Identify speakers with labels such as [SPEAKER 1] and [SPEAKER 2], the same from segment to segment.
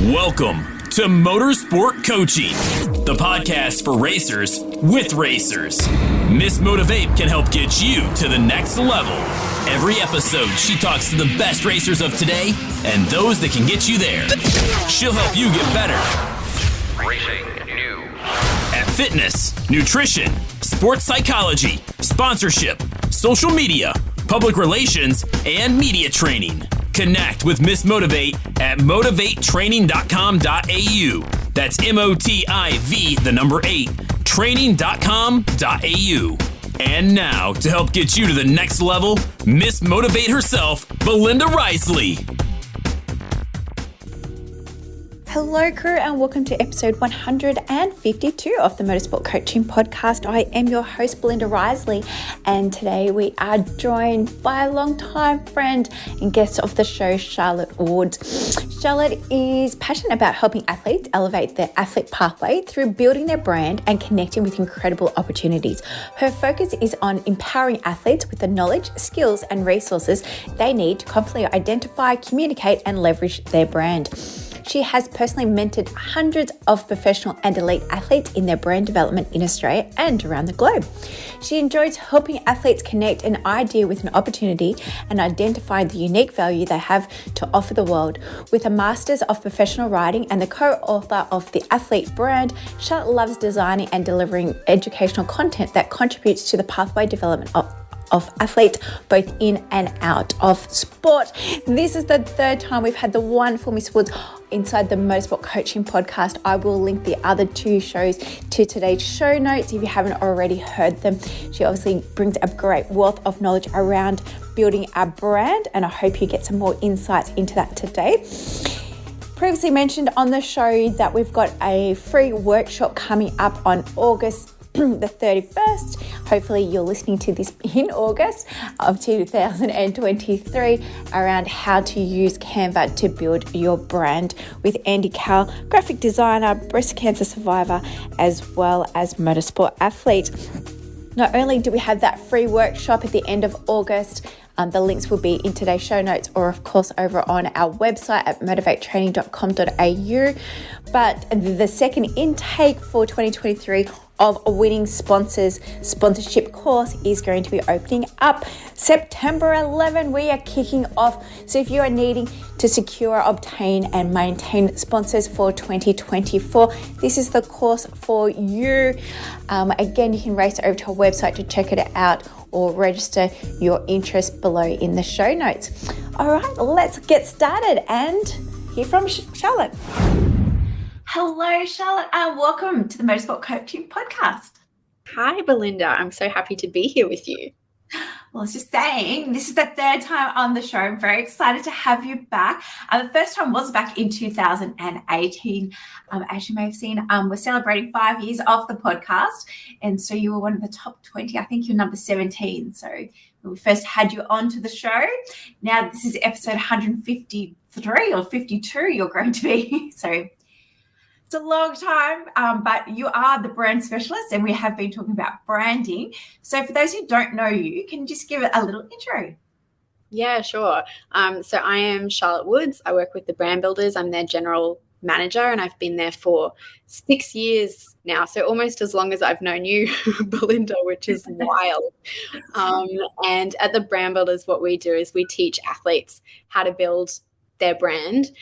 [SPEAKER 1] Welcome to Motorsport Coaching, the podcast for racers with racers. Miss Motivate can help get you to the next level. Every episode, she talks to the best racers of today and those that can get you there. She'll help you get better.
[SPEAKER 2] Racing news.
[SPEAKER 1] At fitness, nutrition, sports psychology, sponsorship, social media, public relations, and media training. Connect with Miss Motivate at motivatetraining.com.au. That's MOTIV, 8, training.com.au. And now, to help get you to the next level, Miss Motivate herself, Belinda Risley.
[SPEAKER 3] Hello crew and welcome to episode 152 of the Motorsport Coaching Podcast. I am your host Belinda Risley and today we are joined by a long-time friend and guest of the show, Charlotte Woods. Charlotte is passionate about helping athletes elevate their athlete pathway through building their brand and connecting with incredible opportunities. Her focus is on empowering athletes with the knowledge, skills and resources they need to confidently identify, communicate and leverage their brand. She has personally mentored hundreds of professional and elite athletes in their brand development in Australia and around the globe. She enjoys helping athletes connect an idea with an opportunity and identify the unique value they have to offer the world. With a Masters of Professional Writing and the co-author of The Athlete Brand, Charlotte loves designing and delivering educational content that contributes to the pathway development of athletes both in and out of sport. This is the third time we've had the wonderful Miss Woods inside the Motorsport Coaching Podcast. I will link the other two shows to today's show notes if you haven't already heard them. She obviously brings a great wealth of knowledge around building a brand, and I hope you get some more insights into that today. Previously mentioned on the show that we've got a free workshop coming up on August the 31st. Hopefully you're listening to this in August of 2023 around how to use Canva to build your brand with Andy Cal, graphic designer, breast cancer survivor, as well as motorsport athlete. Not only do we have that free workshop at the end of August, the links will be in today's show notes or of course over on our website at motivatetraining.com.au. But the second intake for 2023 of a winning sponsorship course is going to be opening up September 11. We are kicking off. So if you are needing to secure, obtain and maintain sponsors for 2024, this is the course for you. Again, you can race over to our website to check it out or register your interest below in the show notes. All right, let's get started and hear from Charlotte. Hello, Charlotte, and welcome to the Motorsport Coaching Podcast.
[SPEAKER 4] Hi, Belinda. I'm so happy to be here with you.
[SPEAKER 3] Well, I was just saying, this is the third time on the show. I'm very excited to have you back. The first time was back in 2018. As you may have seen, we're celebrating 5 years of the podcast. And so you were one of the top 20. I think you're number 17. So when we first had you onto the show. Now this is episode 153 or 52 you're going to be. So it's a long time, but you are the brand specialist and we have been talking about branding. So for those who don't know you, can you just give it a little intro?
[SPEAKER 4] Yeah, sure. So I am Charlotte Woods. I work with the Brand Builders. I'm their general manager and I've been there for 6 years now. So almost as long as I've known you, Belinda, which is wild. And at the Brand Builders, what we do is we teach athletes how to build their brand.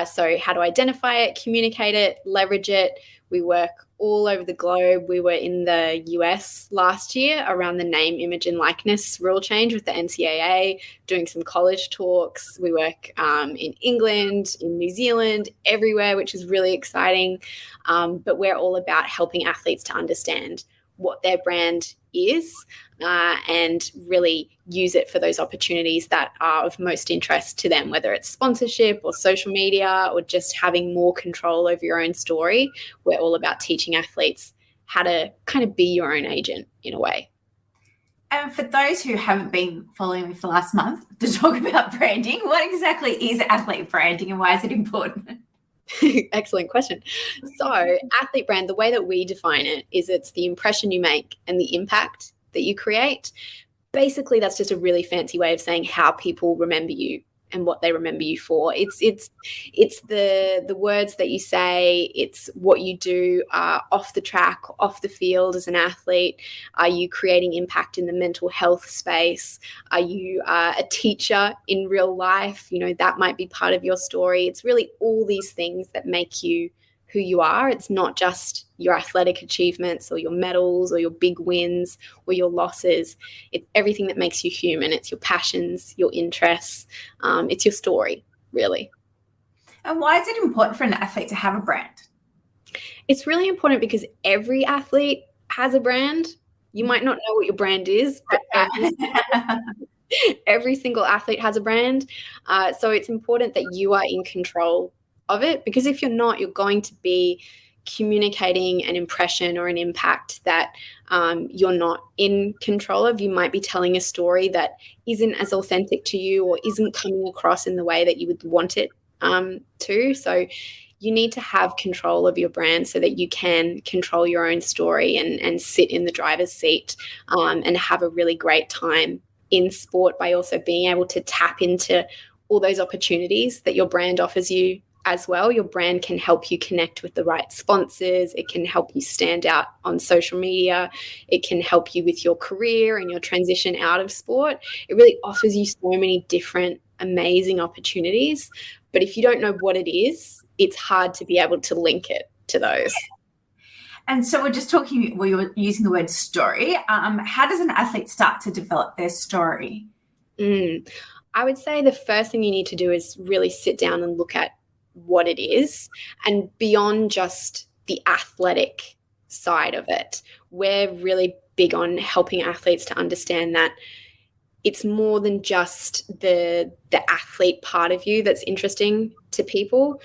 [SPEAKER 4] So how to identify it, communicate it, leverage it. We work all over the globe. We were in the US last year around the name, image and likeness rule change with the NCAA, doing some college talks. We work in England, in New Zealand, everywhere, which is really exciting. But we're all about helping athletes to understand what their brand is and really use it for those opportunities that are of most interest to them, whether it's sponsorship or social media or just having more control over your own story. We're all about teaching athletes how to kind of be your own agent in a way.
[SPEAKER 3] And for those who haven't been following me for the last month to talk about branding, what exactly is athlete branding and why is it important?
[SPEAKER 4] Excellent question. So athlete brand, the way that we define it is it's the impression you make and the impact that you create. Basically, that's just a really fancy way of saying how people remember you and what they remember you for. It's the words that you say. It's what you do off the track, off the field as an athlete. Are you creating impact in the mental health space? Are you a teacher in real life? That might be part of your story. It's really all these things that make you who you are. It's not just your athletic achievements or your medals or your big wins or your losses. It's everything that makes you human. It's your passions, your interests. It's your story, really.
[SPEAKER 3] And why is it important for an athlete to have a brand?
[SPEAKER 4] It's really important because every athlete has a brand. You might not know what your brand is, but every single athlete has a brand. So it's important that you are in control of it, because if you're not, you're going to be communicating an impression or an impact that you're not in control of. You might be telling a story that isn't as authentic to you or isn't coming across in the way that you would want it to. So you need to have control of your brand so that you can control your own story and sit in the driver's seat and have a really great time in sport by also being able to tap into all those opportunities that your brand offers you as well. Your brand can help you connect with the right sponsors. It can help you stand out on social media. It can help you with your career and your transition out of sport. It really offers you so many different amazing opportunities. But if you don't know what it is, it's hard to be able to link it to those.
[SPEAKER 3] And so we were using the word story. How does an athlete start to develop their story?
[SPEAKER 4] I would say the first thing you need to do is really sit down and look at what it is, and beyond just the athletic side of it. We're really big on helping athletes to understand that it's more than just the athlete part of you that's interesting to people.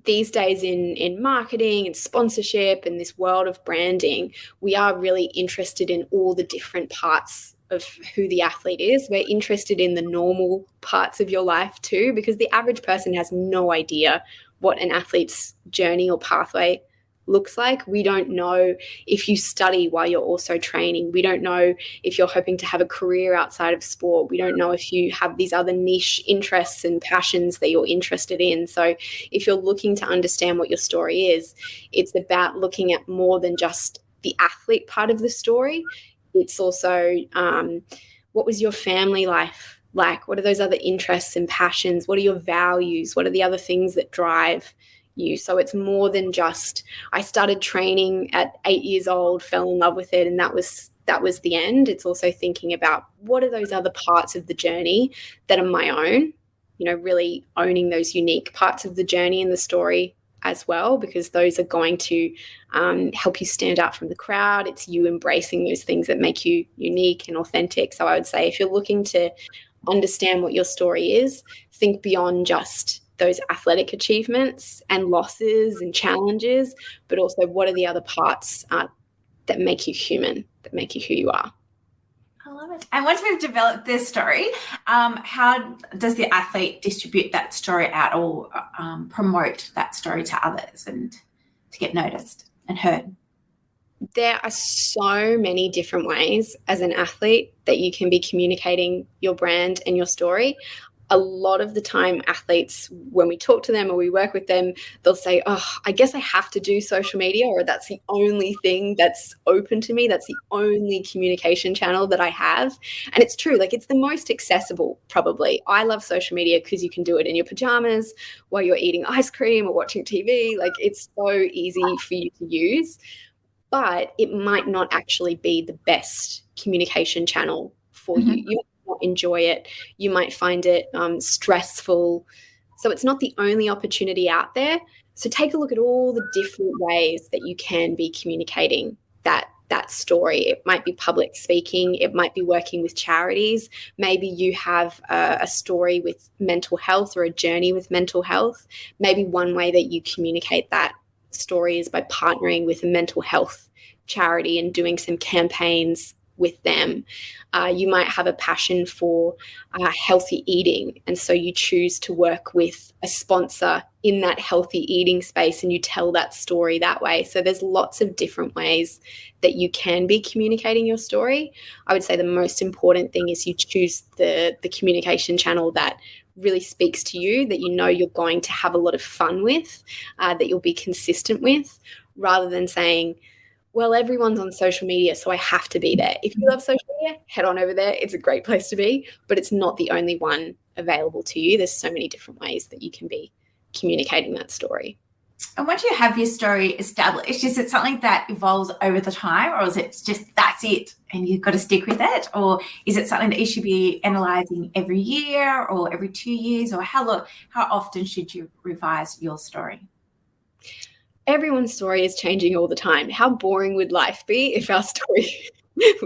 [SPEAKER 4] These days in marketing and sponsorship and this world of branding, we are really interested in all the different parts of who the athlete is. We're interested in the normal parts of your life too, because the average person has no idea what an athlete's journey or pathway looks like. We don't know if you study while you're also training. We don't know if you're hoping to have a career outside of sport. We don't know if you have these other niche interests and passions that you're interested in. So if you're looking to understand what your story is, it's about looking at more than just the athlete part of the story. It's also what was your family life like? What are those other interests and passions? What are your values? What are the other things that drive you? So it's more than just, I started training at 8 years old, fell in love with it, and that was the end. It's also thinking about what are those other parts of the journey that are my own, really owning those unique parts of the journey and the story as well, because those are going to help you stand out from the crowd. It's you embracing those things that make you unique and authentic. So I would say if you're looking to understand what your story is, think beyond just those athletic achievements and losses and challenges, but also what are the other parts that make you human, that make you who you are.
[SPEAKER 3] I love it. And once we've developed this story, how does the athlete distribute that story out or promote that story to others and to get noticed and heard?
[SPEAKER 4] There are so many different ways as an athlete that you can be communicating your brand and your story. A lot of the time athletes, when we talk to them or we work with them, they'll say, I guess I have to do social media, or that's the only thing that's open to me. That's the only communication channel that I have. And it's true. It's the most accessible, probably. I love social media because you can do it in your pajamas while you're eating ice cream or watching TV. It's so easy for you to use, but it might not actually be the best communication channel for you. You not enjoy it. You might find it stressful. So it's not the only opportunity out there. So take a look at all the different ways that you can be communicating that story. It might be public speaking. It might be working with charities. Maybe you have a story with mental health or a journey with mental health. Maybe one way that you communicate that story is by partnering with a mental health charity and doing some campaigns with them. You might have a passion for healthy eating, and so you choose to work with a sponsor in that healthy eating space and you tell that story that way. So there's lots of different ways that you can be communicating your story. I would say the most important thing is you choose the communication channel that really speaks to you, that you know you're going to have a lot of fun with, that you'll be consistent with, rather than saying, well, everyone's on social media, so I have to be there. If you love social media, head on over there. It's a great place to be, but it's not the only one available to you. There's so many different ways that you can be communicating that story.
[SPEAKER 5] And once you have your story established, is it something that evolves over the time, or is it just that's it and you've got to stick with it? Or is it something that you should be analysing every year or every 2 years? Or how often should you revise your story?
[SPEAKER 4] Everyone's story is changing all the time. How boring would life be if our story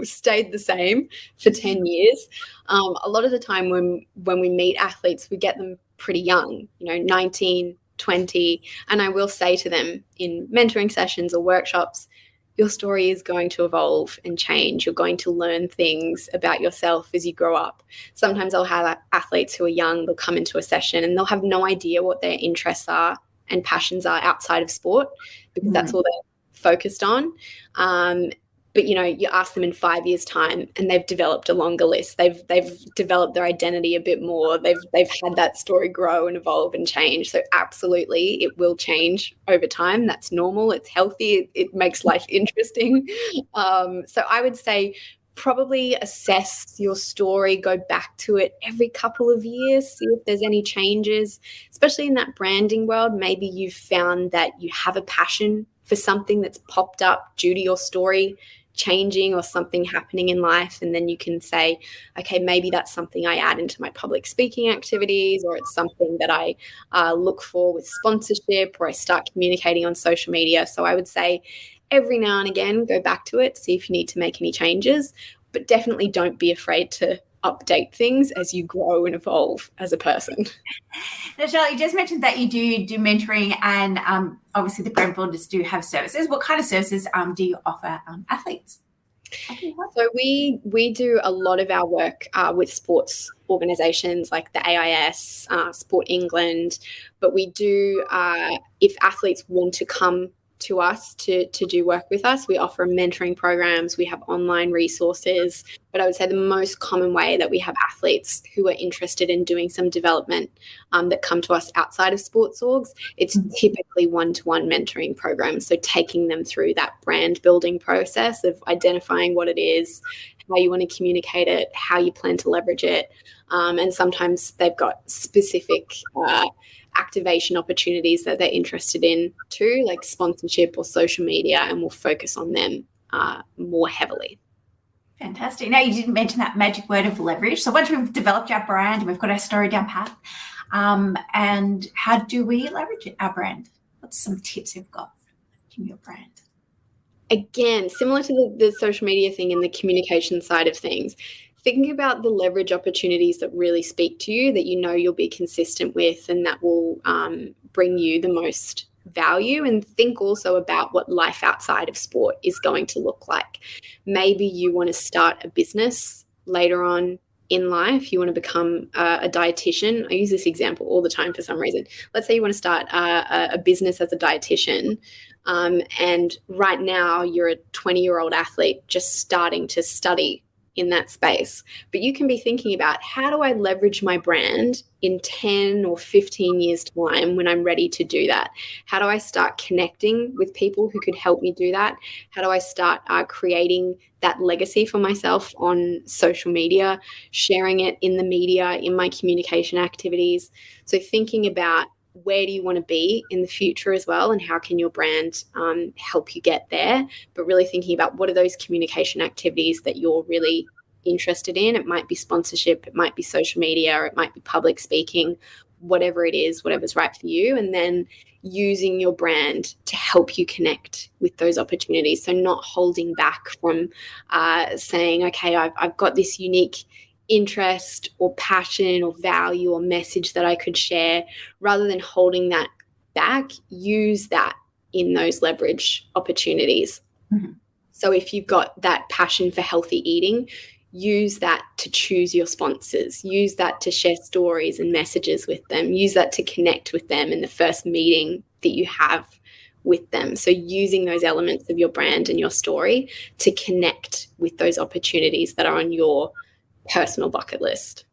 [SPEAKER 4] stayed the same for 10 years? A lot of the time when we meet athletes, we get them pretty young, 19, 20, and I will say to them in mentoring sessions or workshops, your story is going to evolve and change. You're going to learn things about yourself as you grow up. Sometimes I'll have athletes who are young, they'll come into a session and they'll have no idea what their interests are and passions are outside of sport, because that's all they're focused on. But you ask them in 5 years' time, and they've developed a longer list. They've developed their identity a bit more. They've had that story grow and evolve and change. So absolutely, it will change over time. That's normal. It's healthy. It makes life interesting. So I would say probably assess your story, go back to it every couple of years, see if there's any changes, especially in that branding world. Maybe you've found that you have a passion for something that's popped up due to your story changing or something happening in life, and then you can say, okay, maybe that's something I add into my public speaking activities, or it's something that I look for with sponsorship, or I start communicating on social media. So I would say every now and again, go back to it, see if you need to make any changes, but definitely don't be afraid to update things as you grow and evolve as a person.
[SPEAKER 5] Now, Charlotte, you just mentioned that you do mentoring, and obviously the brand builders do have services. What kind of services do you offer athletes?
[SPEAKER 4] So we do a lot of our work with sports organisations like the AIS, Sport England, but we do, if athletes want to come to us to do work with us, we offer mentoring programs, we have online resources, but I would say the most common way that we have athletes who are interested in doing some development that come to us outside of sports orgs, it's typically one-to-one mentoring programs. So taking them through that brand building process of identifying what it is, how you want to communicate it, how you plan to leverage it. And sometimes they've got specific activation opportunities that they're interested in too, like sponsorship or social media, and we'll focus on them more heavily.
[SPEAKER 5] Fantastic. Now, you didn't mention that magic word of leverage. So once we've developed our brand and we've got our story down pat, and how do we leverage our brand? What's some tips you've got for your brand?
[SPEAKER 4] Again, similar to the social media thing and the communication side of things, thinking about the leverage opportunities that really speak to you, that you know you'll be consistent with, and that will bring you the most value. And think also about what life outside of sport is going to look like. Maybe you want to start a business later on in life. You want to become a dietitian. I use this example all the time for some reason. Let's say you want to start a business as a dietitian. And right now you're a 20-year-old athlete just starting to study in that space. But you can be thinking about, how do I leverage my brand in 10 or 15 years time when I'm ready to do that? How do I start connecting with people who could help me do that? How do I start creating that legacy for myself on social media, sharing it in the media, in my communication activities? So thinking about, where do you want to be in the future as well, and how can your brand help you get there? But really thinking about, what are those communication activities that you're really interested in? It might be sponsorship, it might be social media, or it might be public speaking, whatever it is, whatever's right for you. And then using your brand to help you connect with those opportunities. So not holding back from saying, okay, I've got this unique interest or passion or value or message that I could share. Rather than holding that back, use that in those leverage opportunities. Mm-hmm. So if you've got that passion for healthy eating, use that to choose your sponsors, use that to share stories and messages with them, use that to connect with them in the first meeting that you have with them. So using those elements of your brand and your story to connect with those opportunities that are on your personal bucket list.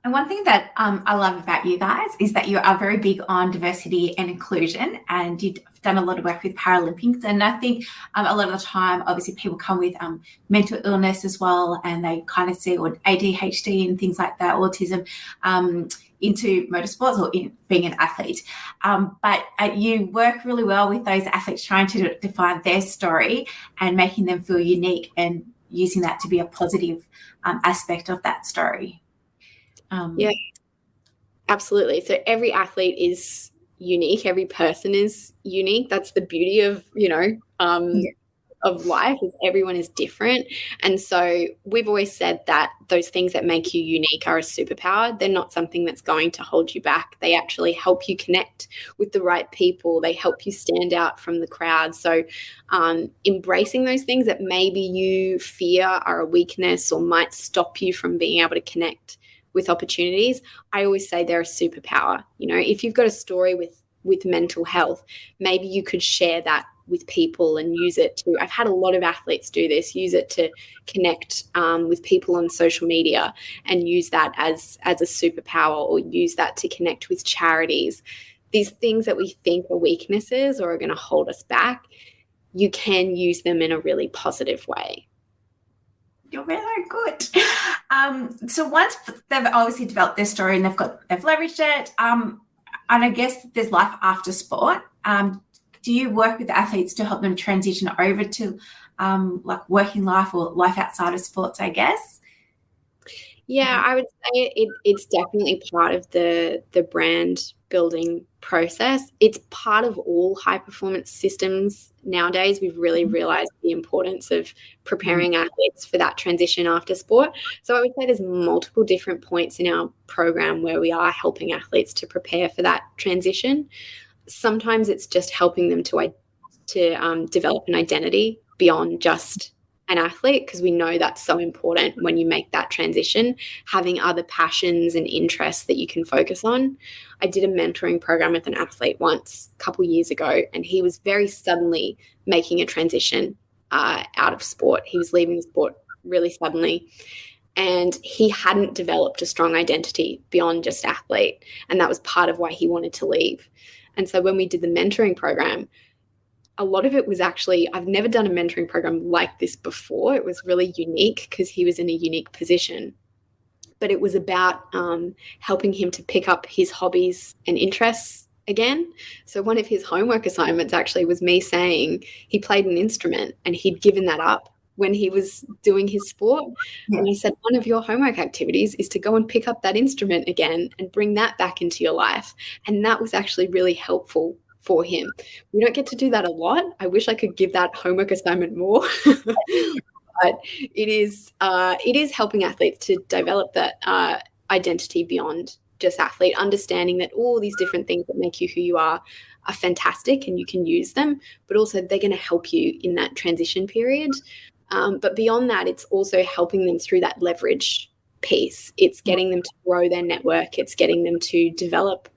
[SPEAKER 5] And one thing that I love about you guys is that you are very big on diversity and inclusion, and you've done a lot of work with Paralympics. And I think a lot of the time, obviously, people come with mental illness as well, and they kind of see or ADHD and things like that, autism, into motorsports or in being an athlete. But you work really well with those athletes, trying to define their story and making them feel unique and using that to be a positive aspect of that story.
[SPEAKER 4] Yeah, absolutely. So every athlete is unique. Every person is unique. That's the beauty of, of life, is everyone is different. And so we've always said that those things that make you unique are a superpower. They're not something that's going to hold you back. They actually help you connect with the right people. They help you stand out from the crowd. So embracing those things that maybe you fear are a weakness or might stop you from being able to connect with opportunities, I always say they're a superpower. If you've got a story with mental health, maybe you could share that with people and use it to, I've had a lot of athletes do this, use it to connect with people on social media and use that as a superpower, or use that to connect with charities. These things that we think are weaknesses or are going to hold us back, you can use them in a really positive way.
[SPEAKER 5] You're very good. So once they've obviously developed their story and they've leveraged it, and I guess there's life after sport. Do you work with athletes to help them transition over to like working life or life outside of sports, I guess?
[SPEAKER 4] Yeah, I would say it's definitely part of the brand building process. It's part of all high performance systems nowadays. We've really realized the importance of preparing athletes for that transition after sport. So I would say there's multiple different points in our program where we are helping athletes to prepare for that transition. Sometimes it's just helping them to develop an identity beyond just an athlete, because we know that's so important when you make that transition, having other passions and interests that you can focus on. I did a mentoring program with an athlete once a couple years ago, and he was very suddenly making a transition out of sport. He was leaving the sport really suddenly, and he hadn't developed a strong identity beyond just athlete, and that was part of why he wanted to leave. And so when we did the mentoring program, a lot of it was actually, I've never done a mentoring program like this before. It was really unique because he was in a unique position. But it was about helping him to pick up his hobbies and interests again. So one of his homework assignments actually was me saying he played an instrument and he'd given that up when he was doing his sport. Yeah. And I said, one of your homework activities is to go and pick up that instrument again and bring that back into your life. And that was actually really helpful for him. We don't get to do that a lot. I wish I could give that homework assignment more. But it is helping athletes to develop that identity beyond just athlete, understanding that all these different things that make you who you are fantastic and you can use them, but also they're going to help you in that transition period. But beyond that, it's also helping them through that leverage piece. It's getting them to grow their network. It's getting them to develop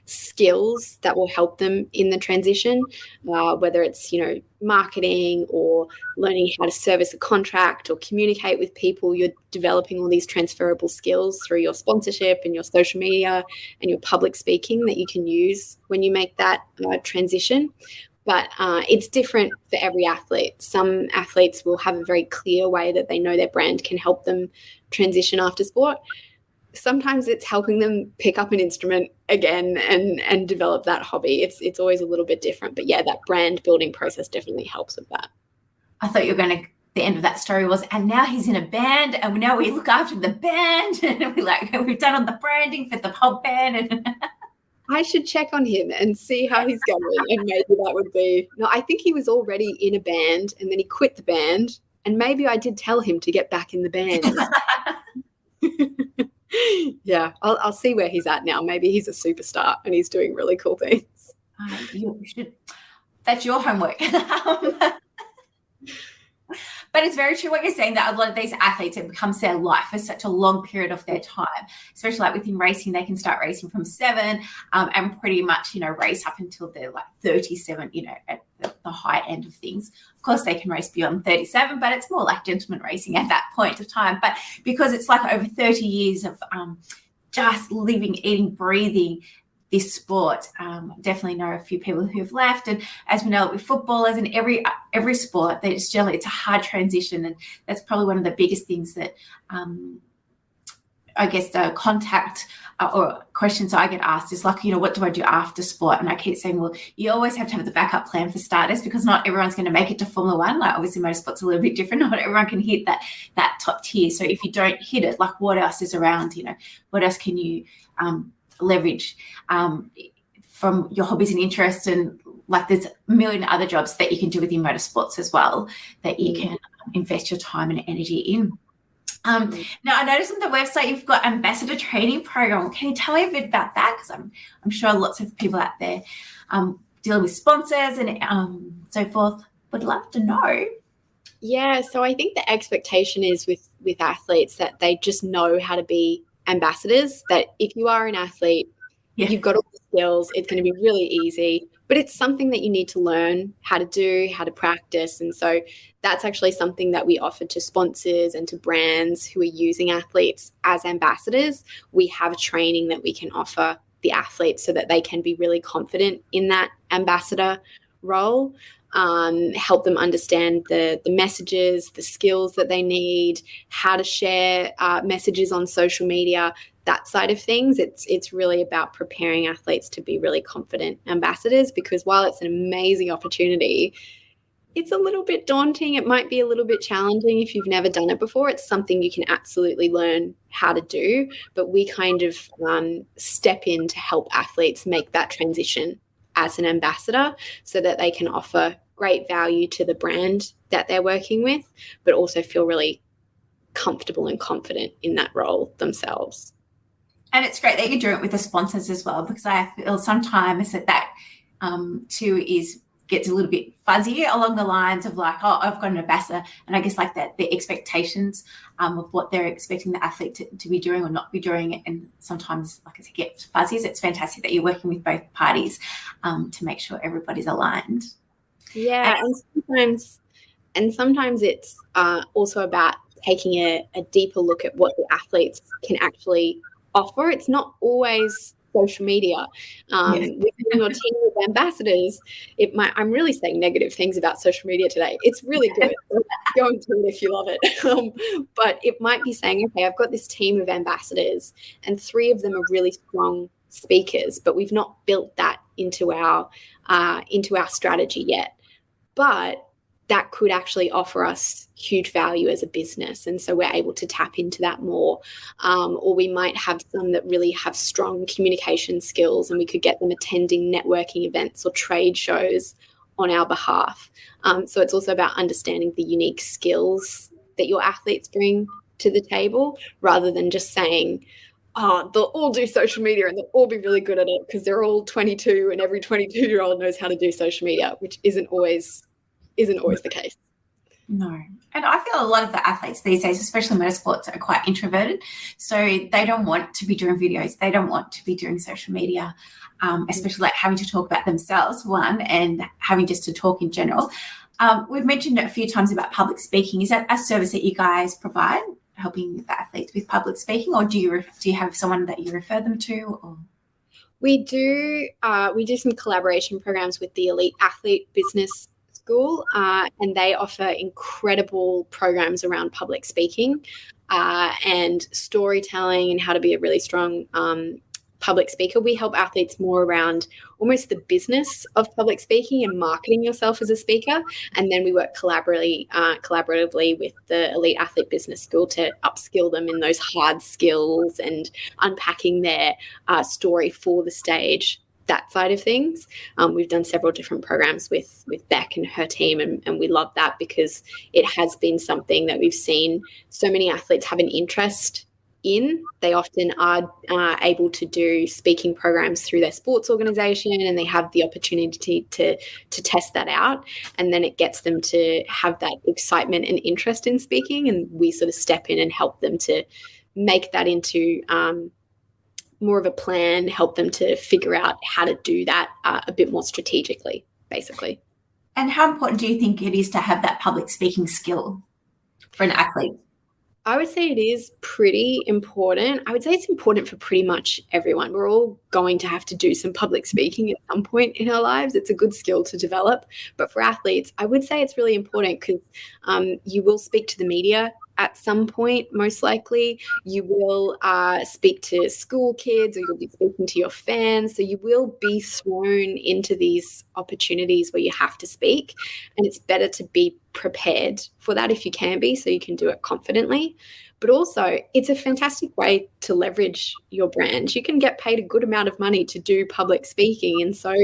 [SPEAKER 4] skills that will help them in the transition, whether it's, marketing or learning how to service a contract or communicate with people. You're developing all these transferable skills through your sponsorship and your social media and your public speaking that you can use when you make that transition. But it's different for every athlete. Some athletes will have a very clear way that they know their brand can help them transition after sport. Sometimes it's helping them pick up an instrument again and develop that hobby. It's always a little bit different. But yeah, that brand building process definitely helps with that.
[SPEAKER 5] I thought you were going to, the end of that story was, and now he's in a band and now we look after the band and we've done all the branding for the whole band. And
[SPEAKER 4] I should check on him and see how he's going, and maybe that would be. No, I think he was already in a band and then he quit the band, and maybe I did tell him to get back in the band. Yeah, I'll see where he's at now. Maybe he's a superstar and he's doing really cool things.
[SPEAKER 5] You should. That's your homework. But it's very true what you're saying, that a lot of these athletes, it becomes their life for such a long period of their time, especially like within racing. They can start racing from 7 and pretty much, race up until they're like 37, at the high end of things. Of course, they can race beyond 37, but it's more like gentleman racing at that point of time. But because it's like over 30 years of just living, eating, breathing this sport, definitely know a few people who have left. And as we know, with footballers and every sport, it's a hard transition. And that's probably one of the biggest things that I guess the contact or questions I get asked is like, what do I do after sport? And I keep saying, well, you always have to have the backup plan for starters, because not everyone's going to make it to Formula One. Like obviously motorsport's a little bit different. Not everyone can hit that top tier. So if you don't hit it, like what else is around, what else can you leverage from your hobbies and interests? And like there's a million other jobs that you can do within motorsports as well that you can invest your time and energy in. Now, I noticed on the website you've got ambassador training program. Can you tell me a bit about that? Because I'm sure lots of people out there dealing with sponsors and so forth would love to know.
[SPEAKER 4] Yeah, so I think the expectation is with athletes that they just know how to be ambassadors, that if you are an athlete, you've got all the skills, it's going to be really easy, but it's something that you need to learn how to do, how to practice. And so that's actually something that we offer to sponsors and to brands who are using athletes as ambassadors. We have training that we can offer the athletes so that they can be really confident in that ambassador role, help them understand the messages, the skills that they need, how to share messages on social media, that side of things. It's really about preparing athletes to be really confident ambassadors, because while it's an amazing opportunity, it's a little bit daunting. It might be a little bit challenging if you've never done it before. It's something you can absolutely learn how to do, but we kind of step in to help athletes make that transition as an ambassador so that they can offer great value to the brand that they're working with, but also feel really comfortable and confident in that role themselves.
[SPEAKER 5] And it's great that you do it with the sponsors as well, because I feel sometimes that too gets a little bit fuzzy along the lines of like, oh, I've got an ambassador, and I guess like that the expectations of what they're expecting the athlete to be doing or not be doing, and sometimes, like I said, get fuzzy. So it's fantastic that you're working with both parties to make sure everybody's aligned.
[SPEAKER 4] Yeah, and sometimes it's also about taking a deeper look at what the athletes can actually offer. It's not always social media. Within your team of ambassadors, I'm really saying negative things about social media today. It's really good. Go and do it if you love it. But it might be saying, okay, I've got this team of ambassadors and 3 of them are really strong speakers, but we've not built that into our strategy yet. But that could actually offer us huge value as a business. And so we're able to tap into that more. Or we might have some that really have strong communication skills, and we could get them attending networking events or trade shows on our behalf. So it's also about understanding the unique skills that your athletes bring to the table, rather than just saying, oh, they'll all do social media and they'll all be really good at it because they're all 22 and every 22-year-old knows how to do social media, which isn't always the case.
[SPEAKER 5] No. And I feel a lot of the athletes these days, especially motorsports, are quite introverted. So they don't want to be doing videos. They don't want to be doing social media, especially like having to talk about themselves, one, and having just to talk in general. We've mentioned a few times about public speaking. Is that a service that you guys provide, helping the athletes with public speaking, or do you have someone that you refer them to? Or?
[SPEAKER 4] We do some collaboration programs with the Elite Athlete Business School, and they offer incredible programs around public speaking and storytelling and how to be a really strong public speaker. We help athletes more around almost the business of public speaking and marketing yourself as a speaker. And then we work collaboratively with the Elite Athlete Business School to upskill them in those hard skills and unpacking their story for the stage, that side of things. We've done several different programs with Beck and her team, and we love that because it has been something that we've seen so many athletes have an interest in, they often are able to do speaking programs through their sports organization, and they have the opportunity to test that out, and then it gets them to have that excitement and interest in speaking, and we sort of step in and help them to make that into more of a plan, help them to figure out how to do that a bit more strategically, basically.
[SPEAKER 5] And how important do you think it is to have that public speaking skill for an athlete?
[SPEAKER 4] I would say it is pretty important. I would say it's important for pretty much everyone. We're all going to have to do some public speaking at some point in our lives. It's a good skill to develop. But for athletes, I would say it's really important because you will speak to the media at some point, most likely. You will speak to school kids, or you'll be speaking to your fans. So you will be thrown into these opportunities where you have to speak. And it's better to be prepared for that if you can be, so you can do it confidently. But also, it's a fantastic way to leverage your brand. You can get paid a good amount of money to do public speaking. And so,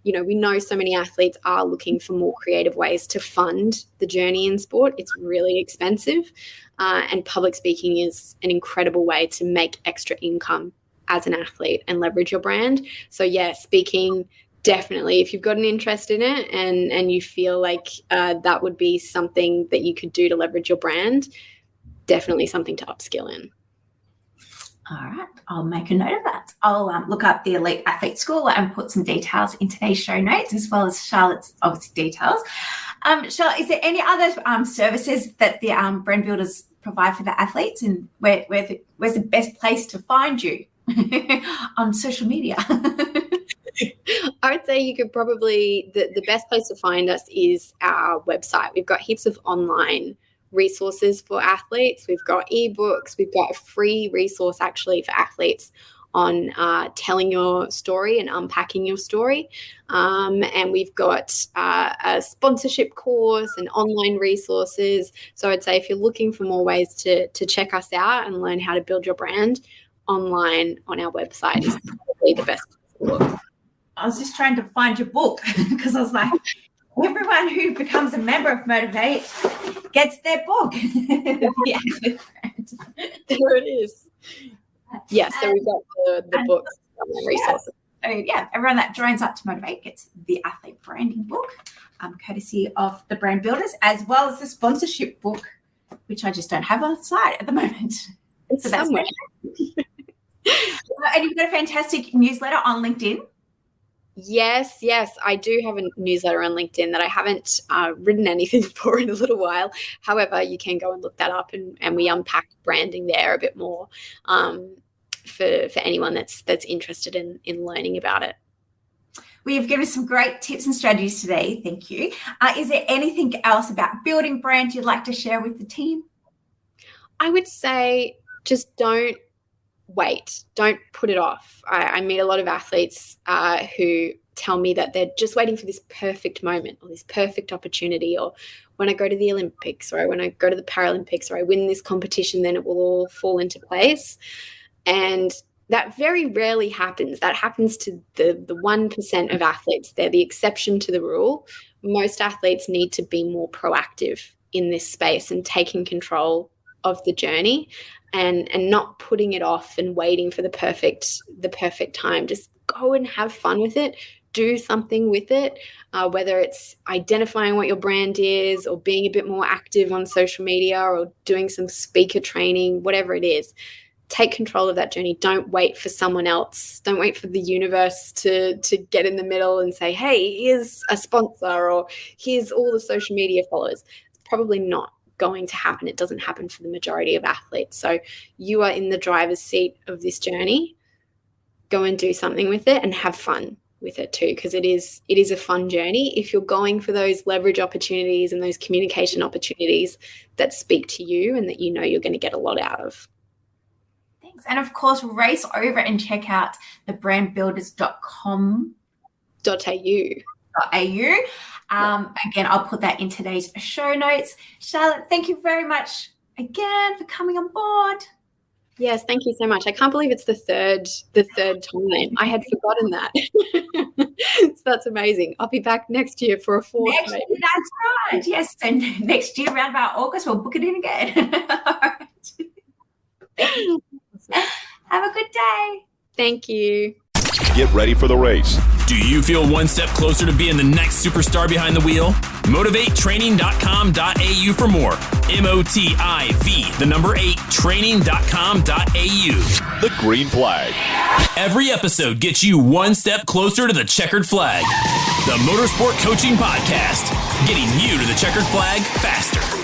[SPEAKER 4] we know so many athletes are looking for more creative ways to fund the journey in sport. It's really expensive. And public speaking is an incredible way to make extra income as an athlete and leverage your brand. So, yeah, speaking, definitely, if you've got an interest in it and you feel like that would be something that you could do to leverage your brand, definitely something to upskill in.
[SPEAKER 5] All right, I'll make a note of that. I'll look up the Elite Athlete School and put some details in today's show notes, as well as Charlotte's obviously details. Charlotte, is there any other services that the brand builders provide for the athletes, and where's the best place to find you on social media?
[SPEAKER 4] I would say you could probably, the best place to find us is our website. We've got heaps of online resources for athletes. We've got ebooks. We've got a free resource actually for athletes on telling your story and unpacking your story. And we've got a sponsorship course and online resources. So I'd say if you're looking for more ways to check us out and learn how to build your brand, online on our website is probably the best place to look.
[SPEAKER 5] I was just trying to find your book because I was like, everyone who becomes a member of Motivate gets their book.
[SPEAKER 4] There it is. Yeah, so we've got the books and resources.
[SPEAKER 5] So yeah, everyone that joins up to Motivate gets the athlete branding book, courtesy of the brand builders, as well as the sponsorship book, which I just don't have on the site at the moment.
[SPEAKER 4] It's so somewhere.
[SPEAKER 5] And you've got a fantastic newsletter on LinkedIn.
[SPEAKER 4] Yes, I do have a newsletter on LinkedIn that I haven't written anything for in a little while. However, you can go and look that up, and we unpack branding there a bit more for anyone that's interested in learning about it.
[SPEAKER 5] Well, you've given us some great tips and strategies today. Thank you. Is there anything else about building brand you'd like to share with the team?
[SPEAKER 4] I would say just don't wait. Don't put it off. I meet a lot of athletes who tell me that they're just waiting for this perfect moment or this perfect opportunity, or when I go to the Olympics or when I go to the Paralympics or I win this competition, then it will all fall into place. And that very rarely happens. That happens to the 1% of athletes. They're the exception to the rule. Most athletes need to be more proactive in this space and taking control of the journey and not putting it off and waiting for the perfect time. Just go and have fun with it. Do something with it, whether it's identifying what your brand is or being a bit more active on social media or doing some speaker training, whatever it is. Take control of that journey. Don't wait for someone else. Don't wait for the universe to get in the middle and say, hey, here's a sponsor or here's all the social media followers. It's probably not going to happen. It doesn't happen for the majority of athletes. So you are in the driver's seat of this journey. Go and do something with it and have fun with it too, because it is a fun journey if you're going for those leverage opportunities and those communication opportunities that speak to you and that you know you're going to get a lot out of.
[SPEAKER 5] Thanks. And of course, race over and check out the brandbuilders.com.au. Again, I'll put that in today's show notes. Charlotte, thank you very much again for coming on board.
[SPEAKER 4] Yes, thank you so much. I can't believe it's the third time. I had forgotten that. So that's amazing. I'll be back next year for a fourth.
[SPEAKER 5] Next year, that's right. Yes, and next year around about August, we'll book it in again. All right. Have a good day.
[SPEAKER 4] Thank you.
[SPEAKER 6] Get ready for the race.
[SPEAKER 1] Do you feel one step closer to being the next superstar behind the wheel? MotivateTraining.com.au for more. MOTIV, 8, training.com.au.
[SPEAKER 6] The green flag.
[SPEAKER 1] Every episode gets you one step closer to the checkered flag. The Motorsport Coaching Podcast, getting you to the checkered flag faster.